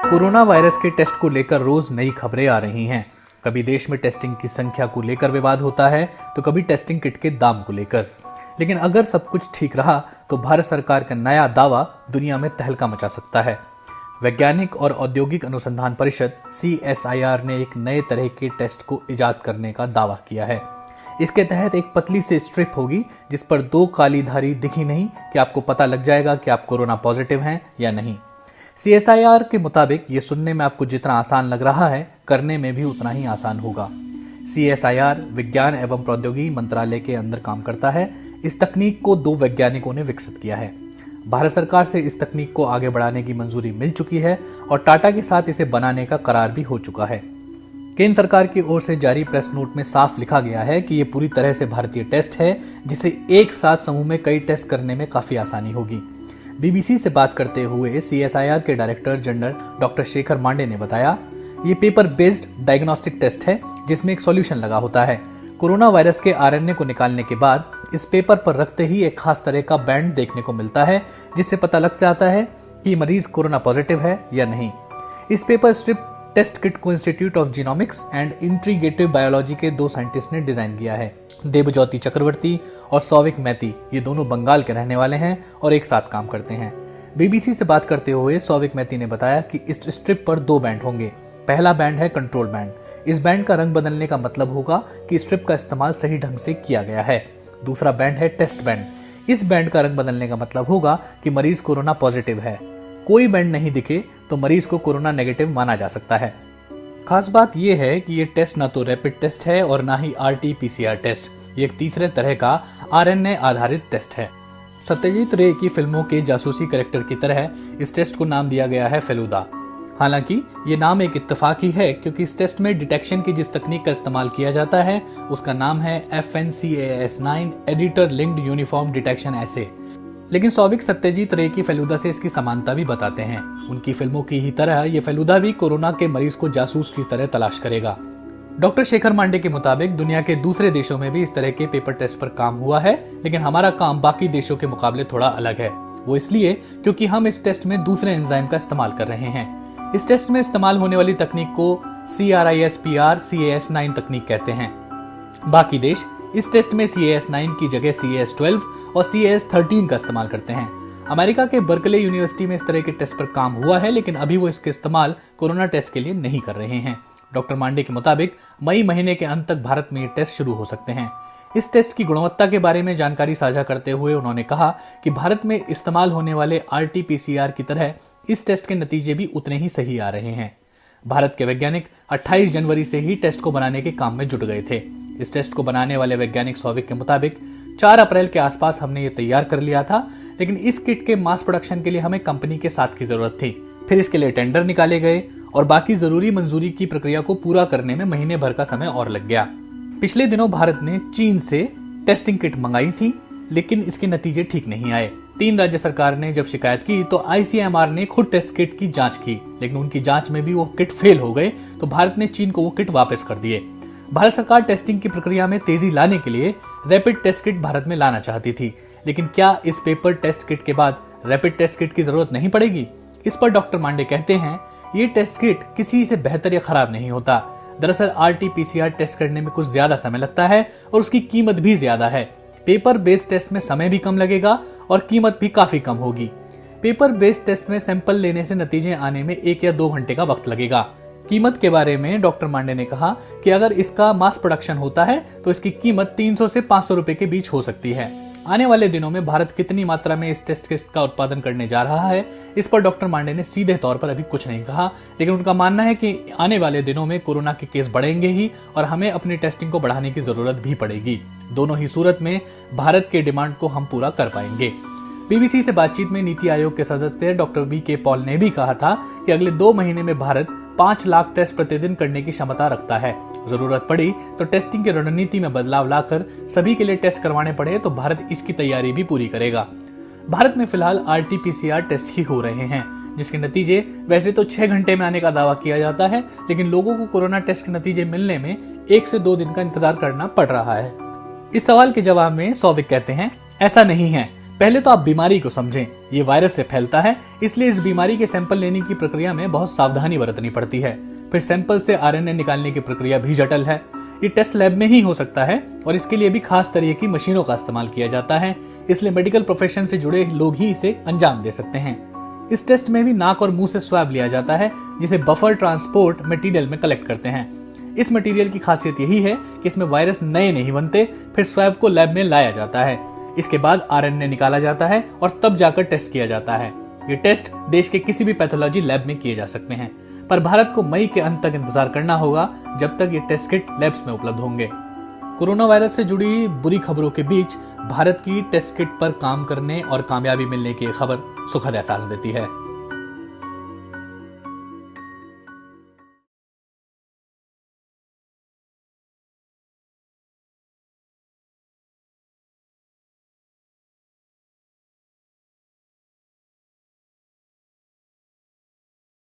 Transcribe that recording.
Corona virus के test को लेकर रोज नई खबरें आ रही हैं। कभी देश में टेस्टिंग की संख्या को लेकर विवाद होता है तो कभी टेस्टिंग किट के दाम को लेकर। लेकिन अगर सब कुछ ठीक रहा तो भारत सरकार का नया दावा दुनिया में तहलका मचा सकता है। वैज्ञानिक और औद्योगिक अनुसंधान परिषद CSIR ने एक नए तरह के टेस्ट को इजाद करने का दावा किया है। इसके तहत एक पतली सी स्ट्रिप होगी जिस पर 2 काली धारी दिखी नहीं कि आपको पता लग जाएगा कि आप कोरोना पॉजिटिव हैं या नहीं। CSIR के मुताबिक ये सुनने में आपको जितना आसान लग रहा है करने में भी उतना ही आसान होगा। CSIR विज्ञान एवं प्रौद्योगिकी मंत्रालय के अंदर काम करता है। इस तकनीक को 2 वैज्ञानिकों ने विकसित किया है। भारत सरकार से इस तकनीक को आगे बढ़ाने की मंजूरी मिल चुकी है और टाटा के साथ इसे बनाने का करार भी हो चुका है। केंद्र सरकार की ओर से जारी प्रेस नोट में साफ लिखा गया है कि ये पूरी तरह से भारतीय टेस्ट है जिसे एक साथ समूह में कई टेस्ट करने में काफी आसानी होगी। BBC से बात करते हुए CSIR के director general doctor Shekhar Mande ने बताया, ये पेपर बेस्ड डायग्नोस्टिक टेस्ट है जिसमें एक सॉल्यूशन लगा होता है। कोरोना वायरस के RNA को निकालने के बाद इस पेपर पर रखते ही एक खास तरह का बैंड देखने को मिलता है जिससे पता लग जाता है कि मरीज कोरोना पॉजिटिव है या नहीं। इस पेपर स्ट्रिप टेस्ट किट को institute of genomics and integrative biology के 2 साइंटिस्ट ने डिजाइन किया है। देबज्योति चक्रवर्ती और सौविक मैती ये दोनों बंगाल के रहने वाले हैं और एक साथ काम करते हैं। BBC से बात करते हुए सौविक मैती ने बताया कि इस स्ट्रिप पर 2 बैंड होंगे। पहला बैंड है कंट्रोल बैंड। इस बैंड का रंग बदलने का मतलब होगा कि स्ट्रिप का इस्तेमाल सही ढंग से किया गया है। दूसरा बैंड है टेस्ट बैंड। इस बैंड का रंग बदलने का मतलब होगा कि मरीज कोरोना पॉजिटिव है। कोई बैंड नहीं दिखे तो मरीज को कोरोना नेगेटिव माना जा सकता है। खास बात यह है कि ये टेस्ट ना तो रैपिड टेस्ट है और ना ही RT-PCR टेस्ट। ये एक तीसरे तरह का RNA आधारित टेस्ट है। सत्यजीत रे की फिल्मों के जासूसी कैरेक्टर की तरह इस टेस्ट को नाम दिया गया है फेलुदा। हालांकि ये नाम एक इत्तेफाक ही है क्योंकि इस टेस्ट में डिटेक्शन की जिस तकनीक का इस्तेमाल किया जाता है उसका नाम है FNCAS9 editor linked uniform detection assay. लेकिन सौविक सत्यजीत रे की फेलुदा से इसकी समानता भी बताते हैं। उनकी फिल्मों की ही तरह ये फेलुदा भी कोरोना के मरीज को जासूस की तरह तलाश करेगा। डॉक्टर शेखर मांडे के मुताबिक दुनिया के दूसरे देशों में भी इस तरह के पेपर टेस्ट पर काम हुआ है, लेकिन हमारा काम बाकी देशों के मुकाबले थोड़ा अलग है। वो इसलिए क्योंकि हम इस टेस्ट में दूसरे एंजाइम का इस्तेमाल कर रहे हैं। इस टेस्ट में इस्तेमाल होने वाली तकनीक को CRISPR CAS9 तकनीक कहते हैं। बाकी देश इस टेस्ट में CAS9 की जगह CAS12 और CAS13 का इस्तेमाल करते हैं। अमेरिका के बर्कले यूनिवर्सिटी में इस तरह के टेस्ट पर काम हुआ है, लेकिन अभी वो इसके इस्तेमाल कोरोना टेस्ट के लिए नहीं कर रहे हैं। डॉक्टर मांडे के मुताबिक मई महीने के अंत तक भारत में ये टेस्ट शुरू हो सकते हैं। इस टेस्ट की गुणवत्ता के बारे में जानकारी साझा करते हुए उन्होंने कहा कि भारत में इस्तेमाल होने वाले RT-PCR की तरह इस टेस्ट के नतीजे भी उतने ही सही आ रहे हैं। भारत के वैज्ञानिक 28 जनवरी से ही टेस्ट को बनाने के काम में जुट गए थे। इस टेस्ट को बनाने वाले वैज्ञानिक सौविक के मुताबिक 4 अप्रैल के आसपास हमने ये तैयार कर लिया था, लेकिन इस किट के मास प्रोडक्शन के लिए हमें कंपनी के साथ की जरूरत थी। फिर इसके लिए टेंडर निकाले गए और बाकी जरूरी मंजूरी की प्रक्रिया को पूरा करने में महीने भर का समय और लग गया। पिछले दिनों भारत ने चीन से टेस्टिंग किट मंगाई थी, लेकिन इसके नतीजे ठीक नहीं आए। 3 राज्य सरकार ने जब शिकायत की तो ICMR ने खुद टेस्ट किट की जांच की, लेकिन उनकी जांच में भी वो किट फेल हो गए तो भारत ने चीन को वो किट वापस कर दिए। भारत सरकार टेस्टिंग की प्रक्रिया में तेजी लाने के लिए रैपिड टेस्ट किट भारत में लाना चाहती थी, लेकिन क्या इस पेपर टेस्ट किट के बाद रैपिड टेस्ट किट की जरूरत नहीं पड़ेगी? इस पर डॉक्टर मांडे कहते हैं, ये टेस्ट किट किसी से बेहतर या खराब नहीं होता। दरअसल RT-PCR टेस्ट करने में कुछ ज्यादा समय लगता है और उसकी कीमत भी ज्यादा है। पेपर बेस्ड टेस्ट में समय भी कम लगेगा और कीमत भी काफी कम होगी। पेपर बेस्ड टेस्ट में सैंपल लेने से नतीजे आने में 1 या 2 घंटे का वक्त लगेगा। कीमत के बारे में डॉक्टर मांडे ने कहा कि अगर इसका मास प्रोडक्शन होता है तो इसकी कीमत 300 से 500 रुपए के बीच हो सकती है। आने वाले दिनों में भारत कितनी मात्रा में इस टेस्ट किट का उत्पादन करने जा रहा है, इस पर डॉक्टर मांडे ने सीधे तौर पर अभी कुछ नहीं कहा, लेकिन उनका मानना है कि आने वाले दिनों में कोरोना के केस बढ़ेंगे ही और हमें अपनी टेस्टिंग को बढ़ाने की जरूरत भी पड़ेगी। दोनों ही सूरत में भारत के डिमांड को हम पूरा कर पाएंगे। BBC से बातचीत में नीति आयोग के सदस्य डॉक्टर VK पॉल ने भी कहा था कि अगले 2 महीने में भारत 5 लाख टेस्ट प्रतिदिन करने की क्षमता रखता है। जरूरत पड़ी तो टेस्टिंग की रणनीति में बदलाव लाकर सभी के लिए टेस्ट करवाने पड़े तो भारत इसकी तैयारी भी पूरी करेगा। भारत में फिलहाल RT-PCR टेस्ट ही हो रहे हैं, जिसके नतीजे वैसे तो 6 घंटे में आने का दावा किया जाता है, लेकिन लोगों को कोरोना टेस्ट के नतीजे मिलने में 1 से 2 दिन का इंतजार करना पड़ रहा है। इस सवाल के जवाब में सौविक कहते हैं, ऐसा नहीं है। पहले तो आप बीमारी को समझें। ये वायरस से फैलता है, इसलिए इस बीमारी के सैंपल लेने की प्रक्रिया में बहुत सावधानी बरतनी पड़ती है। फिर सैंपल से आरएनए निकालने की प्रक्रिया भी जटिल है। ये टेस्ट लैब में ही हो सकता है और इसके लिए भी खास तरह की मशीनों का इस्तेमाल किया जाता है, इसलिए मेडिकल प्रोफेशन से जुड़े लोग ही इसे अंजाम दे सकते हैं। इस टेस्ट में भी नाक और मुंह से स्वैब लिया जाता है, जिसे बफर ट्रांसपोर्ट मटेरियल में कलेक्ट करते हैं। इस मटेरियल की खासियत यही है कि इसमें वायरस नए नहीं बनते, फिर स्वैब को लैब में लाया जाता है। इसके बाद आरएनए निकाला जाता है और तब जाकर टेस्ट किया जाता है। ये टेस्ट देश के किसी भी पैथोलॉजी लैब में किए जा सकते हैं, पर भारत को मई के अंत तक इंतजार करना होगा जब तक ये टेस्ट किट लैब्स में उपलब्ध होंगे। कोरोना वायरस से जुड़ी बुरी खबरों के बीच भारत की टेस्ट किट पर काम करने और कामयाबी मिलने की खबर सुखद एहसास देती है।